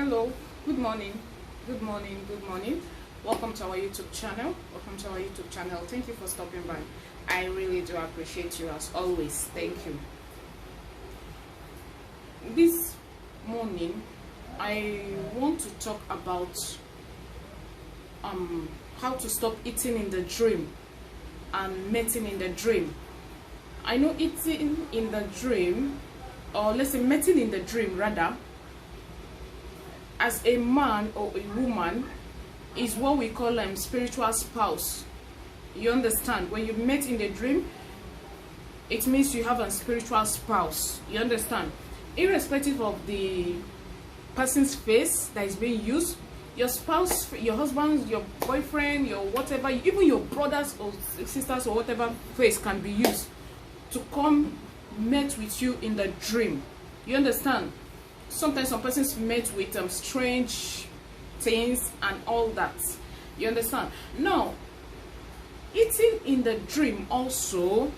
Hello, good morning, good morning, good morning. Welcome to our YouTube channel. Thank you for stopping by. I really do appreciate you as always. Thank you. This morning I want to talk about how to stop eating in the dream and meeting in the dream. I know eating in the dream, or let's say meeting in the dream rather, as a man or a woman, is what we call spiritual spouse. You understand? When you met in the dream, it means you have a spiritual spouse. You understand? Irrespective of the person's face that is being used, your spouse, your husband, your boyfriend, your whatever, even your brothers or sisters or whatever face can be used to come meet with you in the dream. You understand? Sometimes some persons met with strange things and all that. You understand? Now, eating in the dream also,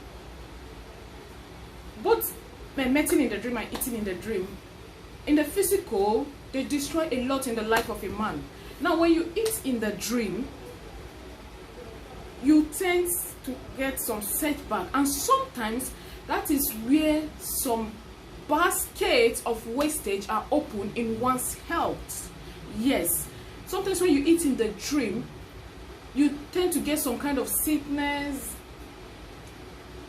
both meeting in the dream and eating in the dream, in the physical, they destroy a lot in the life of a man. Now, when you eat in the dream, you tend to get some setback, and sometimes that is where some baskets of wastage are open in one's health. Yes, sometimes when you eat in the dream, you tend to get some kind of sickness,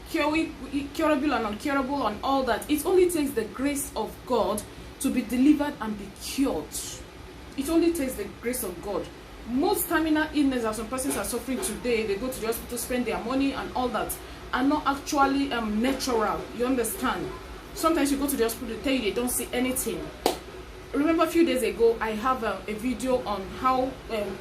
curable and uncurable and all that. It only takes the grace of God to be delivered and be cured. It only takes the grace of God. Most terminal illness that some persons are suffering today, they go to the hospital, spend their money and all that, are not actually natural. You understand? Sometimes you go to the hospital, they tell you they don't see anything. Remember a few days ago, I have a video on how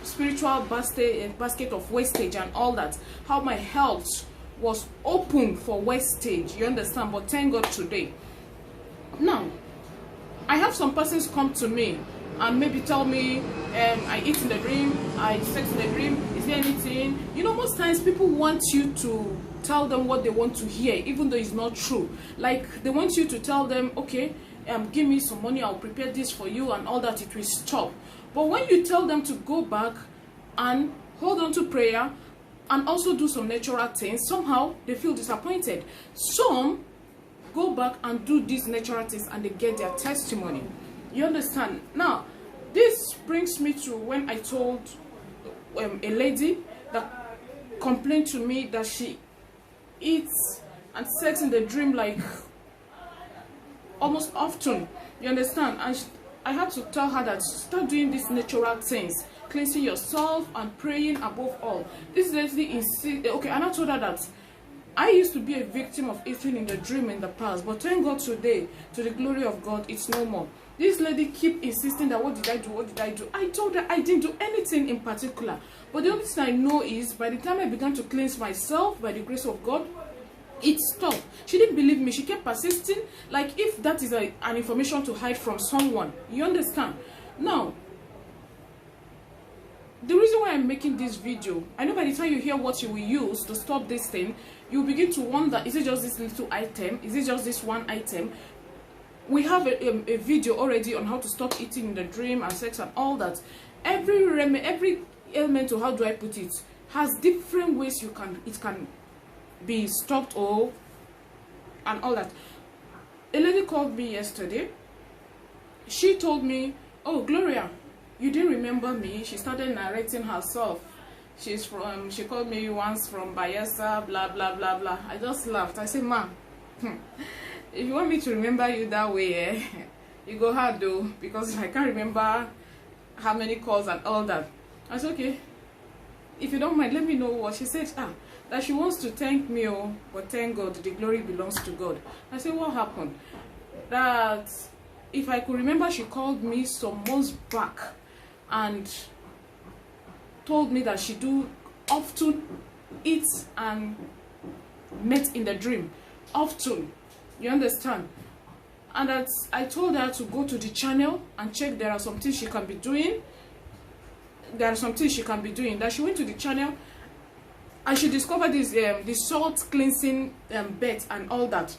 spiritual basket of wastage and all that, how my health was open for wastage. You understand? But thank God today. Now, I have some persons come to me and maybe tell me, I eat in the dream, I sex in the dream, is there anything? You know, most times people want you to tell them what they want to hear, even though it's not true. Like, they want you to tell them, okay, give me some money, I'll prepare this for you and all that, it will stop. But when you tell them to go back and hold on to prayer and also do some natural things, somehow they feel disappointed. Some go back and do these natural things and they get their testimony. You understand? Now, this brings me to when I told a lady that complained to me that she eats and sex in the dream like almost often. You understand? And I had to tell her that start doing these natural things, cleansing yourself and praying above all. This lady insisted. Okay, and I told her that I used to be a victim of eating in the dream in the past, but thank God today, to the glory of God, it's no more. This lady keep insisting that what did I do, what did I do? I told her I didn't do anything in particular, but the only thing I know is by the time I began to cleanse myself by the grace of God, it stopped. She didn't believe me. She kept persisting, like if that is an information to hide from someone. You understand? Now, the reason why I'm making this video, I know by the time you hear what you will use to stop this thing, you begin to wonder, is it just this little item? Is it just this one item? We have a video already on how to stop eating in the dream and sex and all that. Every element, or how do I put it, has different ways it can be stopped or and all that. A lady called me yesterday. She told me, oh Gloria, you didn't remember me. She started narrating herself. She's from, she called me once from Bayelsa, blah blah blah blah. I just laughed. I said, ma, if you want me to remember you that way, you go hard though, because I can't remember how many calls and all that. I said, okay, if you don't mind, let me know what she said. That she wants to thank me, but thank God, the glory belongs to God. I said, what happened? That if I could remember, she called me some months back and told me that she do often eat and met in the dream. Often. You understand? And that I told her to go to the channel and check there are some things she can be doing. There are some things she can be doing. That she went to the channel and she discovered this the salt cleansing bed and all that.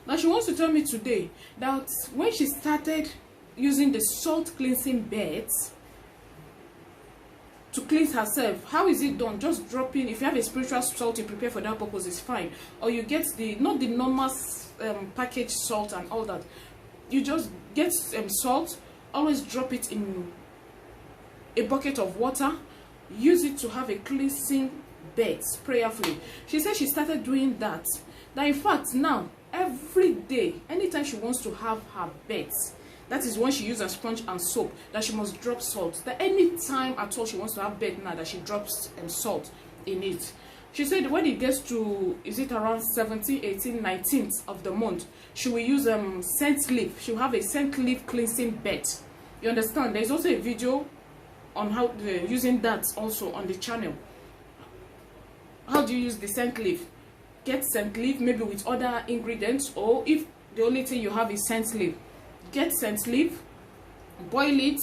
Now she wants to tell me today that when she started using the salt cleansing beds to cleanse herself. How is it done? Just dropping, if you have a spiritual salt you prepare for that purpose, is fine. Or you get the, not the normal packaged salt and all that. You just get salt, always drop it in a bucket of water, use it to have a cleansing bed prayerfully. She said she started doing that. That in fact now, every day, anytime she wants to have her beds, that is when she uses a sponge and soap, that she must drop salt. That any time at all she wants to have bed now, that she drops salt in it. She said when it gets to, is it around 17th, 18th, 19th of the month, she will use scent leaf. She will have a scent leaf cleansing bed. You understand? There is also a video on how using that also on the channel. How do you use the scent leaf? Get scent leaf maybe with other ingredients, or if the only thing you have is scent leaf, get scent leaf, boil it,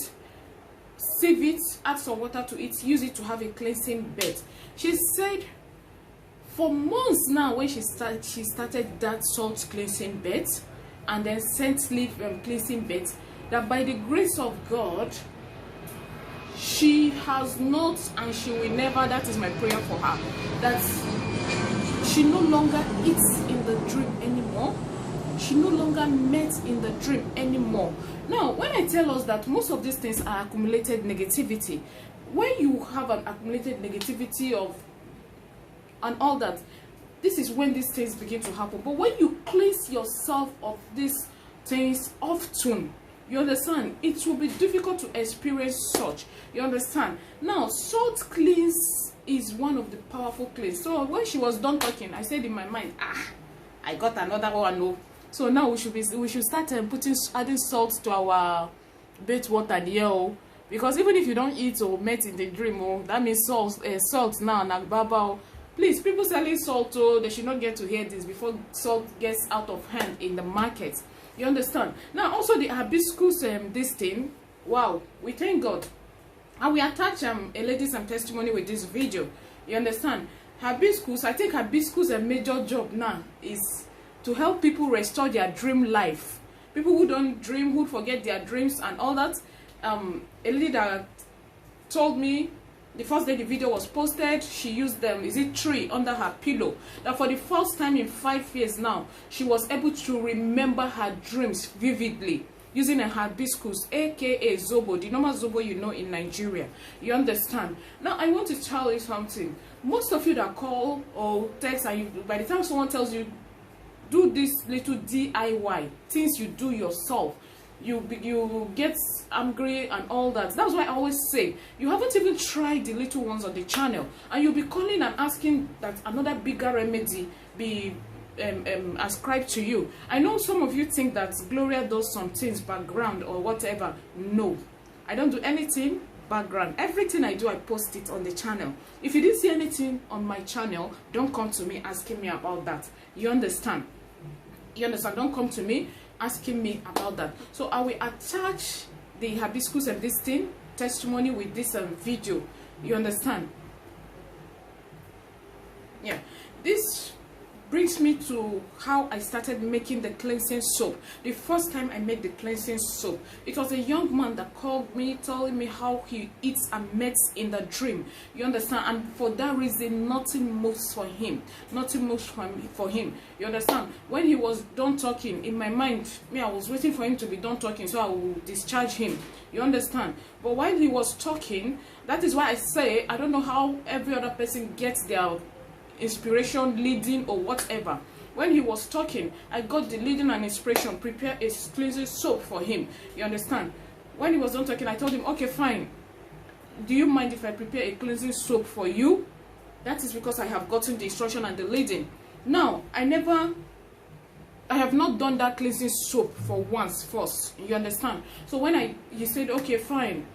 sieve it, add some water to it, use it to have a cleansing bed. She said for months now, when she started that salt cleansing bed and then scent leaf cleansing bed, that by the grace of God she has not, and she will never, that is my prayer for her, that she no longer eats in the dream anymore. She no longer met in the dream anymore. Now, when I tell us that most of these things are accumulated negativity, when you have an accumulated negativity of and all that, this is when these things begin to happen. But when you cleanse yourself of these things often, you understand, it will be difficult to experience such. You understand? Now, salt cleanse is one of the powerful cleanse. So when she was done talking, I said in my mind, I got another one. No. So now we should start adding salt to our bath water here, because even if you don't eat or met in the dream, that means salt now and agbaba. Please, people selling salt, they should not get to hear this before salt gets out of hand in the market. You understand? Now also the hibiscus this thing, wow, we thank God. And we attach a lady's testimony with this video. You understand? Hibiscus, I think hibiscus a major job now is to help people restore their dream life. People who don't dream, who forget their dreams and all that. A lady that told me the first day the video was posted, she used them, is it tree under her pillow, that for the first time in 5 years now, she was able to remember her dreams vividly using a hibiscus, aka zobo, the normal zobo you know in Nigeria. You understand? Now I want to tell you something. Most of you that call or text, and by the time someone tells you do this little DIY things you do yourself, you get angry and all that. That's why I always say you haven't even tried the little ones on the channel, and you'll be calling and asking that another bigger remedy be ascribed to you. I know some of you think that Gloria does some things background or whatever. No, I don't do anything background. Everything I do, I post it on the channel. If you didn't see anything on my channel, don't come to me asking me about that. You understand? You understand? Don't come to me asking me about that. So I will attach the hibiscus and this thing testimony with this video. You understand? Yeah, this brings me to how I started making the cleansing soap. The first time I made the cleansing soap, it was a young man that called me telling me how he eats and mates in the dream. You understand? And for that reason, nothing moves for him. Nothing moves for him. You understand? When he was done talking, in my mind, I was waiting for him to be done talking so I will discharge him. You understand? But while he was talking, that is why I say I don't know how every other person gets their inspiration, leading or whatever. When he was talking, I got the leading and inspiration, prepare a cleansing soap for him. You understand? When he was done talking, I told him, okay, fine, do you mind if I prepare a cleansing soap for you? That is because I have gotten the instruction and the leading. Now, I have not done that cleansing soap for once first. You understand? So when he said, okay, fine,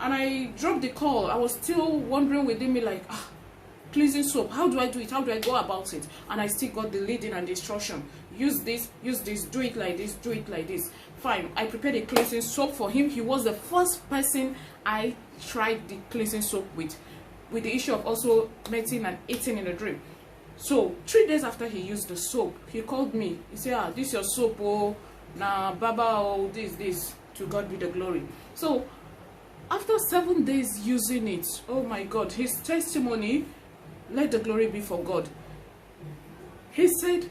and I dropped the call, I was still wondering within me like, cleansing soap, how do I do it? How do I go about it? And I still got the leading and the instruction. Use this, do it like this, do it like this. Fine, I prepared a cleansing soap for him. He was the first person I tried the cleansing soap with the issue of also mating and eating in a dream. So 3 days after he used the soap, he called me. He said, this your soap, oh, nah, baba, oh, this. To God be the glory. So after 7 days using it, oh my God, his testimony, let the glory be for God. He said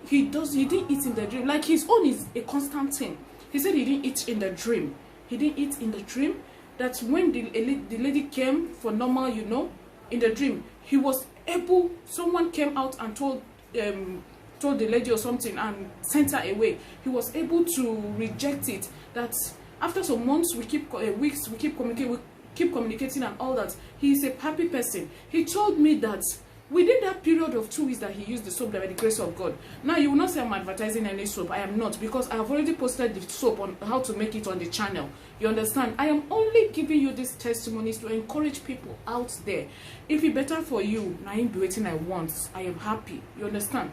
he didn't eat in the dream. Like his own is a constant thing. He said he didn't eat in the dream. He didn't eat in the dream. That when the lady came for normal, you know, in the dream, he was able, someone came out and told the lady or something and sent her away. He was able to reject it. That after some months, weeks, we keep communicating and all that. He is a happy person. He told me that within that period of 2 weeks that he used the soap, by the grace of God. Now, you will not say I'm advertising any soap. I am not, because I have already posted the soap on how to make it on the channel. You understand? I am only giving you these testimonies to encourage people out there. If it's better for you, I ain't be waiting I want. I am happy. You understand?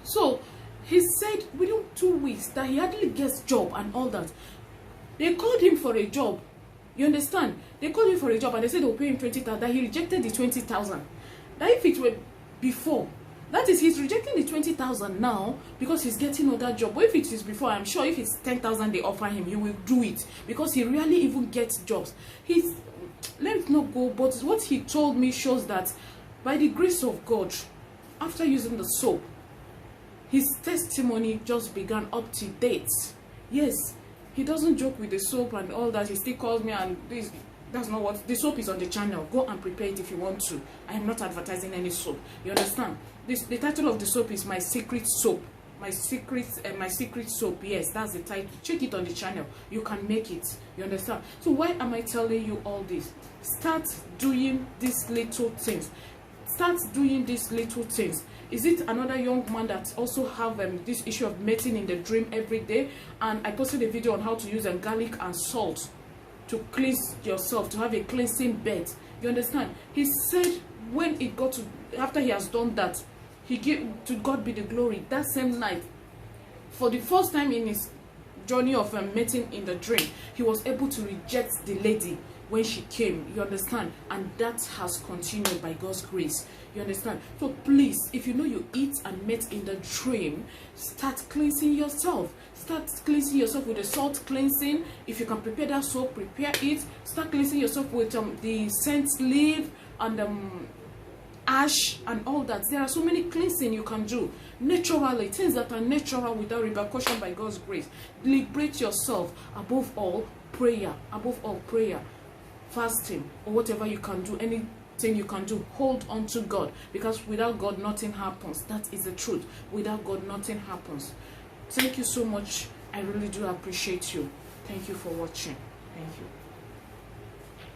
So, he said within 2 weeks that he hardly gets job and all that. They called him for a job. You understand? They called him for a job and they said they'll pay him 20,000. That he rejected the 20,000. That if it were before, that is, he's rejecting the 20,000 now because he's getting another job. But if it is before, I'm sure if it's 10,000 they offer him, he will do it because he really even gets jobs. Let's not go, but what he told me shows that by the grace of God, after using the soap, his testimony just began up to date. Yes, he doesn't joke with the soap and all that. He still calls me and this. That's not what the soap is on the channel. Go and prepare it if you want to. I am not advertising any soap. You understand? The title of the soap is My Secret Soap. My secret soap. Yes, that's the title. Check it on the channel. You can make it. You understand? So why am I telling you all this? Start doing these little things. Start doing these little things. Is it another young man that also have this issue of mating in the dream every day? And I posted a video on how to use garlic and salt to cleanse yourself, to have a cleansing bed. You understand? He said when it got to, after he has done that, he gave, to God be the glory, that same night, for the first time in his journey of mating in the dream, he was able to reject the lady when she came. You understand? And that has continued by God's grace. You understand? So please, if you know you eat and mate in the dream, start cleansing yourself. Start cleansing yourself with the salt cleansing. If you can prepare that soap, prepare it. Start cleansing yourself with the scent leaf and ash and all that. There are so many cleansing you can do naturally, things that are natural without repercussion by God's grace. Liberate yourself. Above all, prayer. Above all, prayer, fasting, or whatever you can do, anything you can do, hold on to God, because without God nothing happens. That is the truth. Without God nothing happens. Thank you so much. I really do appreciate you. Thank you for watching. Thank you.